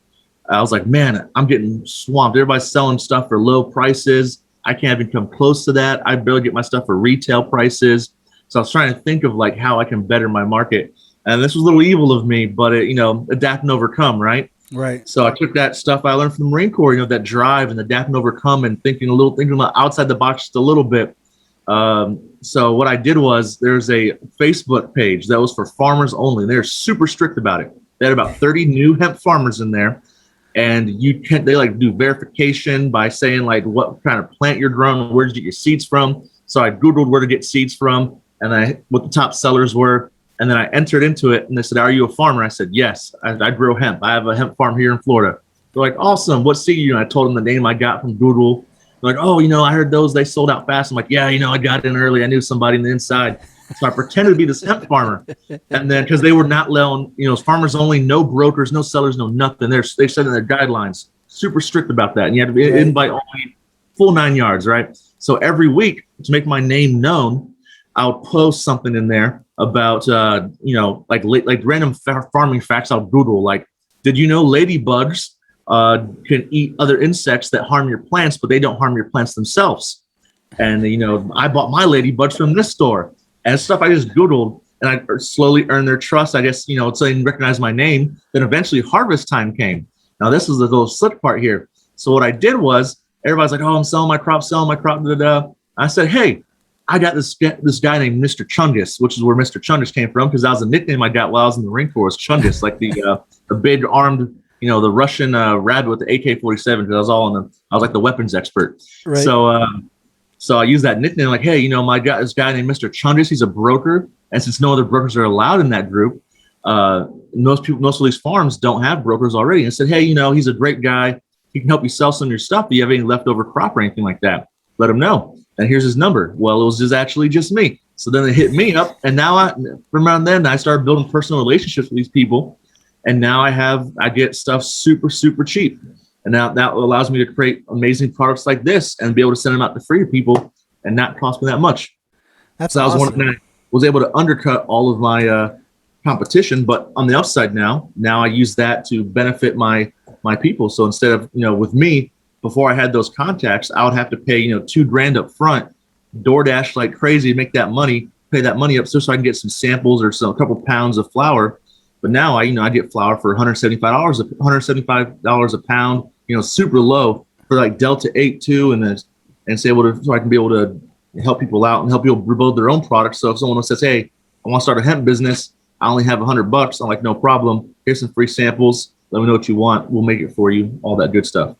Speaker 3: I was like, man, I'm getting swamped. Everybody's selling stuff for low prices. I can't even come close to that. I barely get my stuff for retail prices. So I was trying to think of like how I can better my market. And this was a little evil of me, but adapt and overcome, right? Right. So I took that stuff I learned from the Marine Corps, that drive and adapt and overcome, and thinking about outside the box just a little bit. So what I did was, there's a Facebook page that was for farmers only. They're super strict about it. They had about 30 new hemp farmers in there. and they like do verification by saying like what kind of plant you're growing, where did you get your seeds from. So I Googled where to get seeds from and what the top sellers were. And then I entered into it and they said, are you a farmer? I said, yes, I grow hemp. I have a hemp farm here in Florida. They're like, awesome. What seed are you? And I told them the name I got from Google. They're like, oh, I heard they sold out fast. I'm like, yeah, I got in early. I knew somebody on the inside. So I pretended to be this hemp farmer. And then because they were not letting, farmers only, no brokers, no sellers, no nothing. They said in their guidelines, super strict about that. And you had to be invite only, full 9 yards, right? So every week to make my name known, I'll post something in there about, like random farming facts. I'll Google, like, did you know ladybugs can eat other insects that harm your plants, but they don't harm your plants themselves? And, I bought my ladybugs from this store. And stuff I just Googled, and I slowly earned their trust. I guess, so they recognized my name. Then eventually harvest time came. Now, this is the little slick part here. So what I did was, everybody's like, oh, I'm selling my crop. I said, hey, I got this guy named Mr. Chungus, which is where Mr. Chungus came from, because that was a nickname I got while I was in the Marine Corps, was Chungus, like the big armed, the Russian rabbit with the AK-47, because I was like the weapons expert. Right. So I use that nickname, like, hey, this guy named Mr. Chungus, he's a broker. And since no other brokers are allowed in that group, most of these farms don't have brokers already. And I said, hey, he's a great guy. He can help you sell some of your stuff. Do you have any leftover crop or anything like that? Let him know. And here's his number. Well, it was actually just me. So then they hit me up. And now from around then, I started building personal relationships with these people. And now I get stuff super, super cheap. And now that allows me to create amazing products like this and be able to send them out to free people and not cost me that much.
Speaker 2: That's awesome.
Speaker 3: I was able to undercut all of my competition, but on the upside now I use that to benefit my people. So instead of, with me, before I had those contacts, I would have to pay, $2,000 up front, DoorDash like crazy, make that money, pay that money up so I can get some samples or a couple pounds of flour. But now I get flour for $175 a pound, super low for like Delta 8 too, and so I can be able to help people out and help people build their own products. So if someone says, hey, I want to start a hemp business, I only have $100. I'm like, no problem. Here's some free samples. Let me know what you want. We'll make it for you. All that good stuff.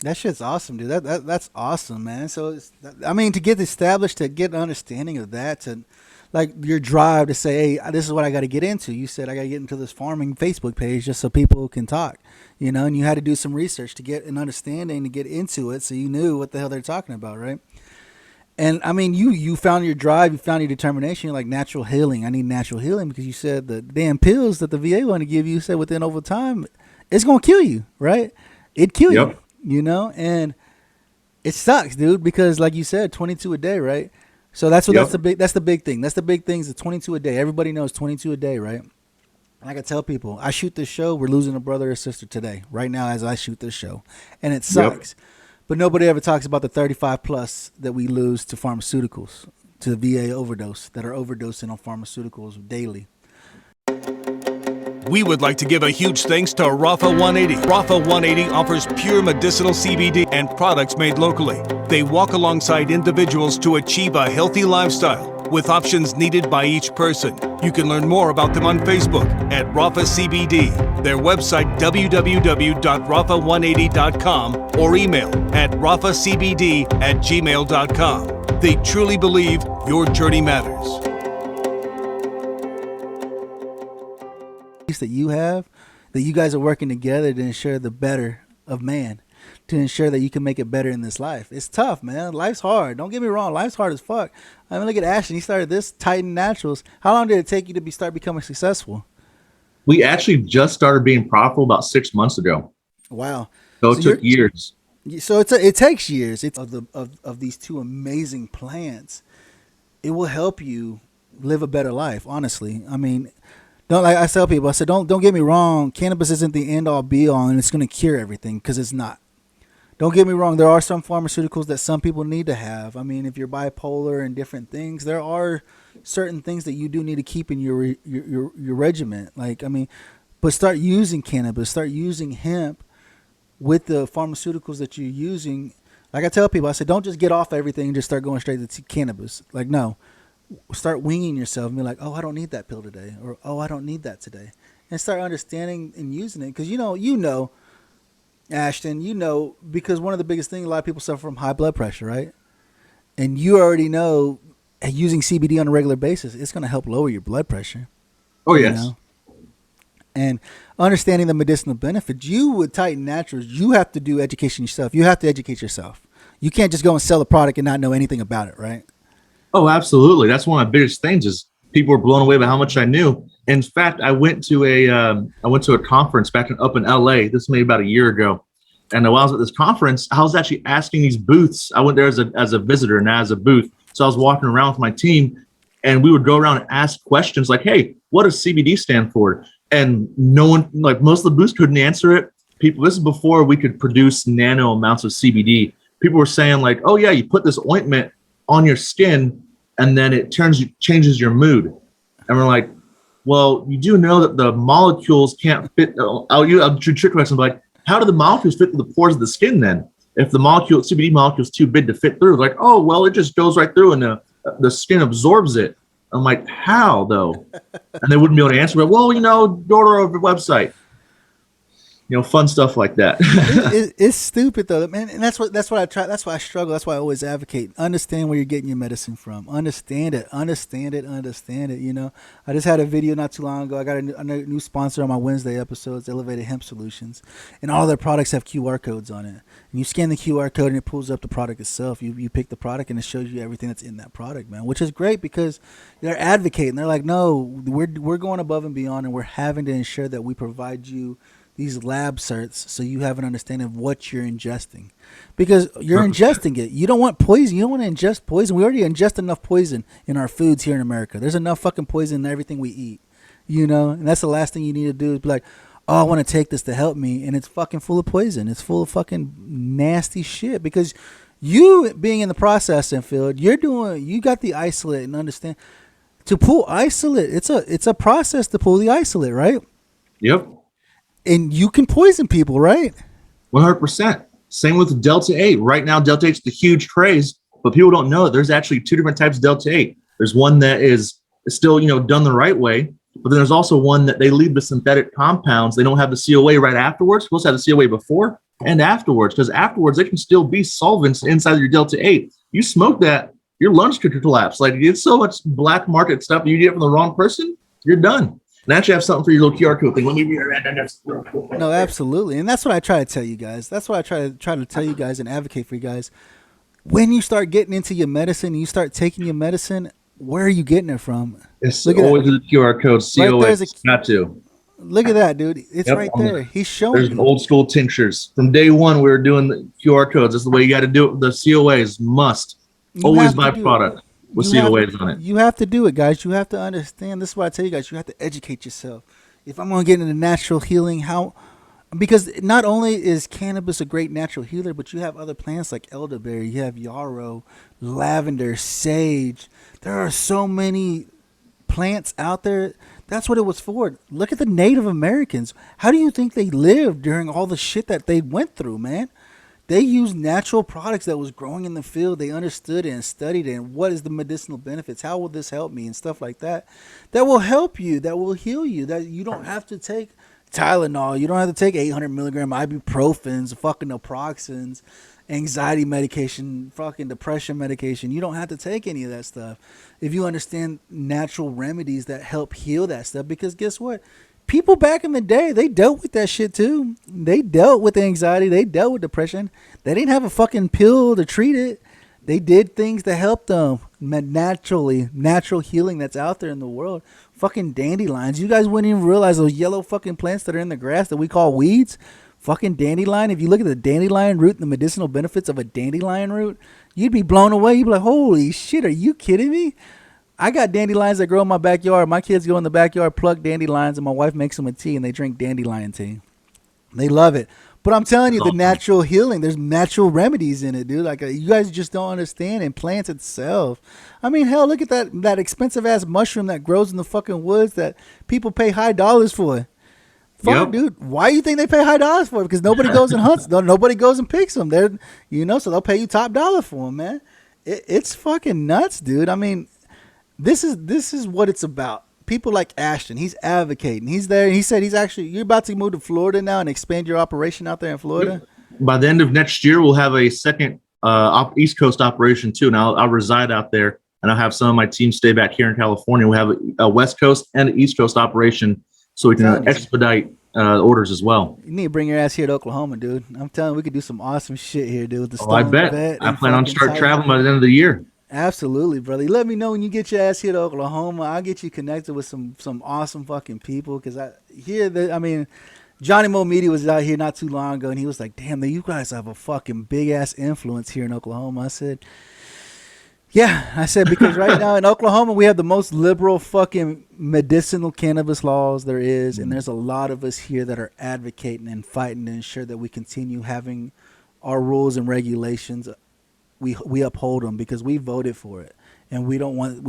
Speaker 2: That shit's awesome, dude. That's awesome, man. So to get established, to get an understanding of that, to like your drive to say, hey, this is what I got to get into. You said I got to get into this farming Facebook page just so people can talk, and you had to do some research to get an understanding to get into it, so you knew what the hell they're talking about, right? And I mean, you found your drive, you found your determination. You're like, natural healing. I need natural healing, because you said the damn pills that the VA want to give you, said within over time, it's gonna kill you, right? It'd kill you, and it sucks, dude, because like you said, 22 a day, right? So that's the big thing. That's the big thing is the 22 a day. Everybody knows 22 a day, right? And I can tell people, I shoot this show, we're losing a brother or sister today, right now as I shoot this show, and it sucks. But nobody ever talks about the 35 plus that we lose to pharmaceuticals, to the VA overdose, that are overdosing on pharmaceuticals daily.
Speaker 4: We would like to give a huge thanks to Rafa 180. Rafa 180 offers pure medicinal CBD and products made locally. They walk alongside individuals to achieve a healthy lifestyle with options needed by each person. You can learn more about them on Facebook at Rafa CBD, their website www.rafa180.com, or email at rafacbd@gmail.com. They truly believe your journey matters.
Speaker 2: That you have, that you guys are working together to ensure the better of man, to ensure that you can make it better in this life. It's tough, man. Life's hard. Don't get me wrong. Life's hard as fuck. I mean, look at Ashtan. He started this Titan Naturals. How long did it take you to start becoming successful?
Speaker 3: We actually just started being profitable about 6 months ago.
Speaker 2: Wow.
Speaker 3: So it took years.
Speaker 2: So it takes years. It's of these two amazing plants. It will help you live a better life, honestly. I mean, like I tell people, I said, don't get me wrong. Cannabis isn't the end all be all, and it's going to cure everything, because it's not. Don't get me wrong. There are some pharmaceuticals that some people need to have. I mean, if you're bipolar and different things, there are certain things that you do need to keep in your regimen. Like, I mean, but start using cannabis, start using hemp with the pharmaceuticals that you're using. Like I tell people, I said, don't just get off everything and just start going straight to cannabis. Like, no. Start winging yourself and be like, oh, I don't need that pill today, or oh, I don't need that today, and start understanding and using it, because you know Ashton, you know, because one of the biggest things, a lot of people suffer from high blood pressure, right? And you already know using CBD on a regular basis, it's going to help lower your blood pressure.
Speaker 3: Oh,
Speaker 2: You
Speaker 3: yes.
Speaker 2: know? And understanding the medicinal benefits, you with Titan Naturals, you have to do education yourself. You have to educate yourself. You can't just go and sell a product and not know anything about it, right?
Speaker 3: Oh, absolutely. That's one of my biggest things is people were blown away by how much I knew. In fact, I went to a conference up in LA. This maybe about a year ago. And while I was at this conference, I was actually asking these booths. I went there as a visitor, not as a booth. So I was walking around with my team, and we would go around and ask questions like, "Hey, what does CBD stand for?" And no one, like most of the booths, couldn't answer it. This is before we could produce nano amounts of CBD. People were saying like, "Oh yeah, you put this ointment on your skin, and then it changes your mood." And we're like, "Well, you do know that the molecules can't fit." I'll trick question like, how do the molecules fit through the pores of the skin then? If the CBD molecule is too big to fit through, like, oh, well, it just goes right through and the skin absorbs it. I'm like, how though? And they wouldn't be able to answer, but well, go to our website. Fun stuff like that.
Speaker 2: It's stupid though, man, and that's what I try. That's why I struggle. That's why I always advocate. Understand where you're getting your medicine from. Understand it. I just had a video not too long ago. I got a new sponsor on my Wednesday episodes, Elevated Hemp Solutions, and all their products have QR codes on it. And you scan the QR code and it pulls up the product itself. You pick the product and it shows you everything that's in that product, man, which is great because they're advocating. They're like, no, we're going above and beyond, and we're having to ensure that we provide you these lab certs so you have an understanding of what you're ingesting, because you're ingesting it. You don't want poison. You don't want to ingest poison. We already ingest enough poison in our foods here in America. There's enough fucking poison in everything we eat, and that's the last thing you need to do is be like, oh, I want to take this to help me, and it's fucking full of poison. It's full of fucking nasty shit, because you being in the processing field, you got the isolate, and understand to pull isolate, it's a process to pull the isolate, right?
Speaker 3: Yep.
Speaker 2: And you can poison people, right?
Speaker 3: 100%. Same with Delta 8. Right now, Delta 8 is the huge craze, but people don't know there's actually two different types of Delta 8. There's one that is still, done the right way, but then there's also one that they leave the synthetic compounds. They don't have the COA right afterwards. Supposed to have the COA before and afterwards, because afterwards they can still be solvents inside of your Delta 8. You smoke that, your lungs could collapse. Like, it's so much black market stuff. You get it from the wrong person, you're done. And I actually have something for your little QR code thing. Let me.
Speaker 2: No, absolutely, and that's what I try to tell you guys. That's what I try to tell you guys and advocate for you guys. When you start getting into your medicine, you start taking your medicine. Where are you getting it from?
Speaker 3: It's always the QR code. COA. Got to.
Speaker 2: Look at that, dude. It's right there. He's showing.
Speaker 3: There's old school tinctures. From day one, we were doing the QR codes. That's the way you got to do it. The COAs must always buy product with COAs on it.
Speaker 2: You have to do it, guys. You have to understand. This is why I tell you guys. You have to educate yourself. If I'm going to get into natural healing, because not only is cannabis a great natural healer, but you have other plants like elderberry, you have yarrow, lavender, sage. There are so many plants out there. That's what it was for. Look at the Native Americans. How do you think they lived during all the shit that they went through, man? They used natural products that was growing in the field. They understood it and studied it. And what is the medicinal benefits? How will this help me? And stuff like that. That will help you. That will heal you. That you don't have to take Tylenol. You don't have to take 800 milligram ibuprofens, fucking naproxens, anxiety medication, fucking depression medication. You don't have to take any of that stuff if you understand natural remedies that help heal that stuff. Because guess what? People back in the day, they dealt with that shit too. They dealt with anxiety. They dealt with depression. They didn't have a fucking pill to treat it. They did things to help them naturally. Natural healing that's out there in the world. Fucking dandelions. You guys wouldn't even realize those yellow fucking plants that are in the grass that we call weeds. Fucking dandelion. If you look at the dandelion root and the medicinal benefits of a dandelion root, you'd be blown away. You'd be like, holy shit, are you kidding me? I got dandelions that grow in my backyard. My kids go in the backyard, pluck dandelions, and my wife makes them a tea, and they drink dandelion tea. They love it. But I'm telling you, the natural healing, there's natural remedies in it, dude. Like, you guys just don't understand. And plants itself. I mean, hell, look at that expensive-ass mushroom that grows in the fucking woods that people pay high dollars for. Fuck, dude. Why do you think they pay high dollars for it? Because nobody goes and hunts. Nobody goes and picks them. They're, so they'll pay you top dollar for them, man. It's fucking nuts, dude. I mean, this is what it's about. people like Ashtan, he's advocating. He's there. He said you're about to move to Florida now and expand your operation out there in Florida.
Speaker 3: By the end of next year, we'll have a second East Coast operation too. Now I'll reside out there, and I'll have some of my team stay back here in California. We have a West Coast and an East Coast operation, so we can expedite orders as well.
Speaker 2: You need to bring your ass here to Oklahoma, dude. I'm telling you, we could do some awesome shit here, dude. With the
Speaker 3: I bet. I plan on start traveling by the end of the year.
Speaker 2: Absolutely, brother. Let me know when you get your ass here to Oklahoma. I'll get you connected with some awesome fucking people. Because Johnny Mo Media was out here not too long ago, and he was like, damn, you guys have a fucking big-ass influence here in Oklahoma. I said, yeah. I said, because right now in Oklahoma, we have the most liberal fucking medicinal cannabis laws there is, and there's a lot of us here that are advocating and fighting to ensure that we continue having our rules and regulations. We uphold them because we voted for it, and we don't want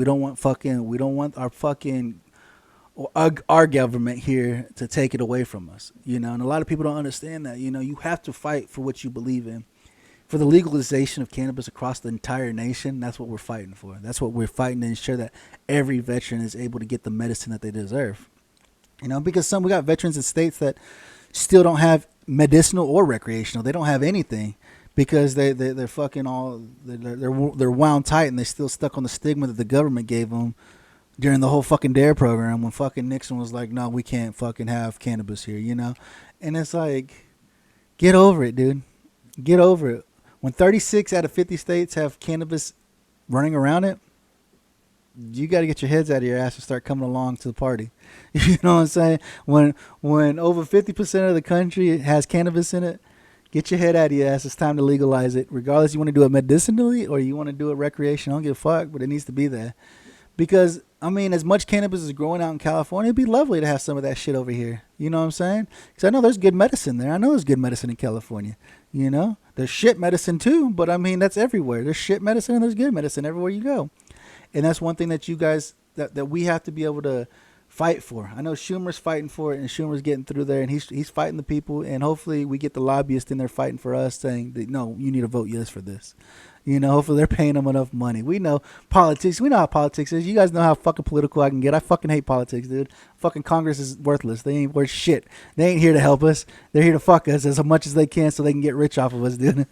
Speaker 2: our government here to take it away from us, and a lot of people don't understand that. You have to fight for what you believe in. For the legalization of cannabis across the entire nation, that's what we're fighting for. That's what we're fighting to ensure that every veteran is able to get the medicine that they deserve. Because we got veterans in states that still don't have medicinal or recreational. They don't have anything. Because they're fucking they're wound tight, and they're still stuck on the stigma that the government gave them during the whole fucking DARE program when fucking Nixon was like, no, we can't fucking have cannabis here, And it's like, get over it, dude. Get over it. When 36 out of 50 states have cannabis running around it, you got to get your heads out of your ass and start coming along to the party. You know what I'm saying? When over 50% of the country has cannabis in it, get your head out of your ass. It's time to legalize it. Regardless, you want to do it medicinally or you want to do it recreational. I don't give a fuck, but it needs to be there. Because, as much cannabis is growing out in California, it'd be lovely to have some of that shit over here. You know what I'm saying? Because I know there's good medicine there. I know there's good medicine in California. There's shit medicine too, but that's everywhere. There's shit medicine and there's good medicine everywhere you go. And that's one thing that you guys, that we have to be able to fight for. I know Schumer's fighting for it, and Schumer's getting through there, and he's fighting the people, and hopefully we get the lobbyists in there fighting for us, saying that, no, you need to vote yes for this. Hopefully they're paying them enough money. We know politics. We know how politics is. You guys know how fucking political I can get. I fucking hate politics, dude. Fucking Congress is worthless. They ain't worth shit. They ain't here to help us. They're here to fuck us as much as they can so they can get rich off of us, dude.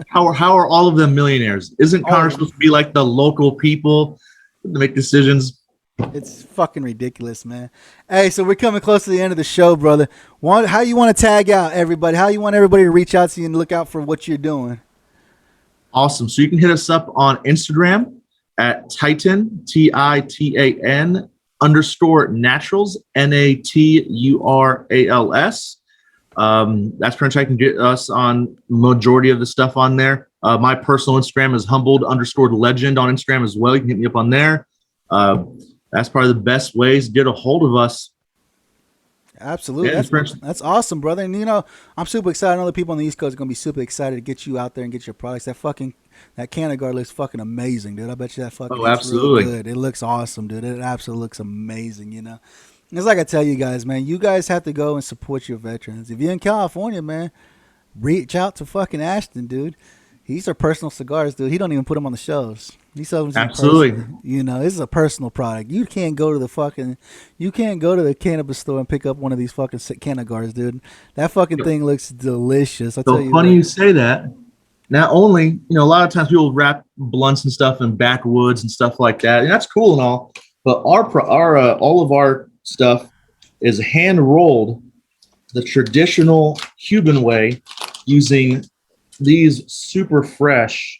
Speaker 3: How are all of them millionaires? Isn't Congress supposed to be like the local people to make decisions?
Speaker 2: It's fucking ridiculous, man. Hey, so we're coming close to the end of the show, brother. How you want to tag out everybody? How you want everybody to reach out to you and look out for what you're doing?
Speaker 3: Awesome. So you can hit us up on Instagram at Titan, TITAN _naturals, NATURALS. That's pretty much I can get us on majority of the stuff on there. My personal Instagram is humbled_legend on Instagram as well. You can hit me up on there. That's probably the best ways to get a hold of us.
Speaker 2: Absolutely.
Speaker 3: Yeah,
Speaker 2: that's awesome, brother. And I'm super excited. I know the people on the East Coast are gonna be super excited to get you out there and get your products. That Cannaguard looks fucking amazing, dude. I bet you that fucking
Speaker 3: absolutely
Speaker 2: good. It looks awesome, dude. It absolutely looks amazing, It's like I tell you guys, man, you guys have to go and support your veterans. If you're in California, man, reach out to fucking Ashtan, dude. He's our personal cigars, dude. He don't even put them on the shelves. He sells them
Speaker 3: absolutely.
Speaker 2: This is a personal product. You can't go to the cannabis store and pick up one of these fucking Cannagars, dude. That fucking thing looks delicious. Tell you
Speaker 3: funny you say that. Not only, a lot of times people wrap blunts and stuff in backwoods and stuff like that, and that's cool and all. But our all of our stuff is hand rolled the traditional Cuban way using these super fresh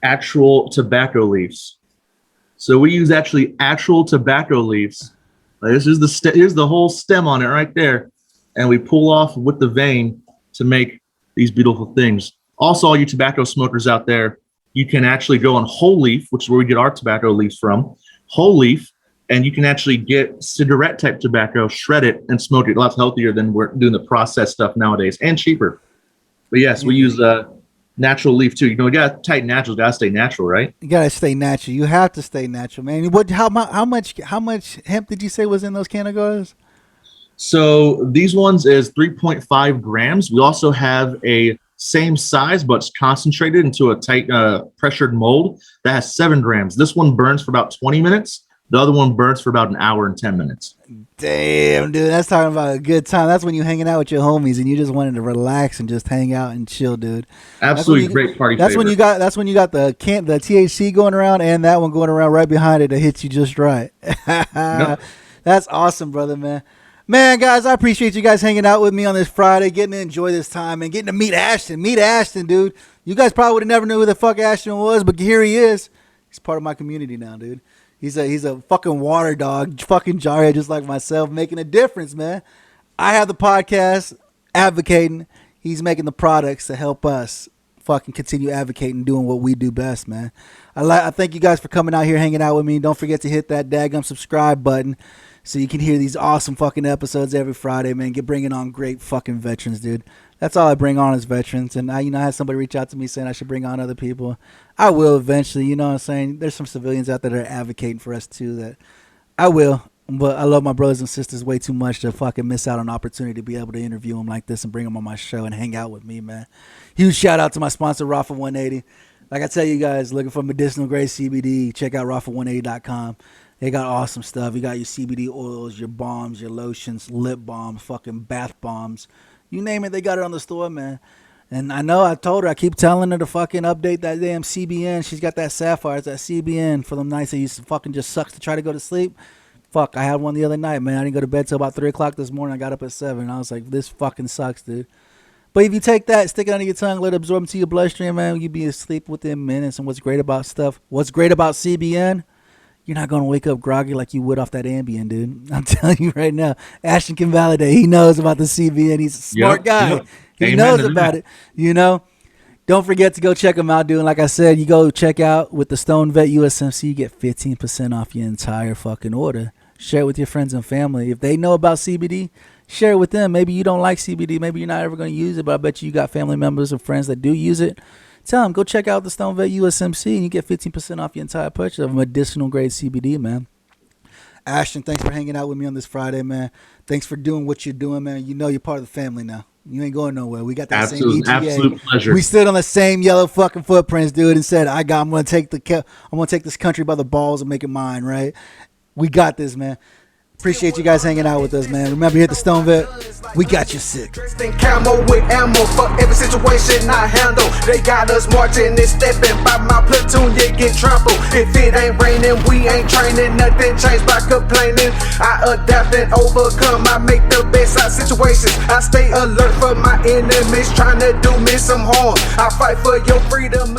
Speaker 3: actual tobacco leaves. So we use actual tobacco leaves. This is here's the whole stem on it right there, and we pull off with the vein to make these beautiful things. Also, all you tobacco smokers out there, you can actually go on whole leaf, which is where we get our tobacco leaves from. Whole leaf, and you can actually get cigarette type tobacco, shred it, and smoke it. A lot healthier than we're doing the processed stuff nowadays, and cheaper. But yes, we use natural leaf too. We gotta tighten naturals. Gotta stay natural, right?
Speaker 2: You gotta stay natural. You have to stay natural, man. How much hemp did you say was in those Cannagars?
Speaker 3: So these ones is 3.5 grams. We also have a same size, but it's concentrated into a tight pressured mold that has 7 grams. This one burns for about 20 minutes. The other one burns for about an hour and 10 minutes.
Speaker 2: Damn, dude, that's talking about a good time. That's when you're hanging out with your homies and you just wanted to relax and just hang out and chill, dude.
Speaker 3: Absolutely great party.
Speaker 2: That's when you got the THC going around and that one going around right behind it that hits you just right. Yep. That's awesome, brother, man. Man, guys, I appreciate you guys hanging out with me on this Friday, getting to enjoy this time and getting to meet Ashtan. Meet Ashtan, dude. You guys probably would have never knew who the fuck Ashtan was, but here he is. He's part of my community now, dude. He's a fucking water dog, fucking jarhead just like myself, making a difference, man. I have the podcast advocating. He's making the products to help us fucking continue advocating, doing what we do best, man. I thank you guys for coming out here, hanging out with me. Don't forget to hit that daggum subscribe button so you can hear these awesome fucking episodes every Friday, man. Bringing on great fucking veterans, dude. That's all I bring on is veterans. And I had somebody reach out to me saying I should bring on other people. I will eventually, you know what I'm saying? There's some civilians out there that are advocating for us too that I will. But I love my brothers and sisters way too much to fucking miss out on an opportunity to be able to interview them like this and bring them on my show and hang out with me, man. Huge shout out to my sponsor, Rafa 180. Like I tell you guys, looking for medicinal grade CBD, check out Rafa180.com. They got awesome stuff. You got your CBD oils, your balms, your lotions, lip balms, fucking bath bombs. You name it, they got it on the store, man. And I know I told her, I keep telling her to fucking update that damn CBN. She's got that Sapphire, it's that CBN for them nights that used to fucking just sucks to try to go to sleep. Fuck, I had one the other night, man. I didn't go to bed till about 3 o'clock this morning. I got up at 7. I was like, this fucking sucks, dude. But if you take that, stick it under your tongue, let it absorb into your bloodstream, man, you'll be asleep within minutes. And what's great about CBN, you're not going to wake up groggy like you would off that Ambien, dude. I'm telling you right now. Ashtan can validate. He knows about the CBN. He's a smart guy. Yep. He knows about it, you know. Don't forget to go check him out, dude. And like I said, you go check out with the STONED VET USMC, you get 15% off your entire fucking order. Share it with your friends and family. If they know about CBD, share it with them. Maybe you don't like CBD. Maybe you're not ever going to use it, but I bet you got family members or friends that do use it. Tell them, go check out the STONED VET USMC and you get 15% off your entire purchase of medicinal grade CBD, man. Ashtan, thanks for hanging out with me on this Friday, man. Thanks for doing what you're doing, man. You know you're part of the family now. You ain't going nowhere. We got that same ETA.
Speaker 3: Absolute pleasure.
Speaker 2: We stood on the same yellow fucking footprints, dude, and said, I'm gonna take this country by the balls and make it mine, right? We got this, man. Appreciate you guys hanging out with us, man. Remember, hit the STONED VET. We got you sick.
Speaker 1: Dressed in camo with ammo for every situation I handle. They got us marching and stepping by my platoon, you get trampled. If it ain't raining, we ain't training. Nothing changed by complaining. I adapt and overcome. I make the best out of situations. I stay alert for my enemies trying to do me some harm. I fight for your freedom.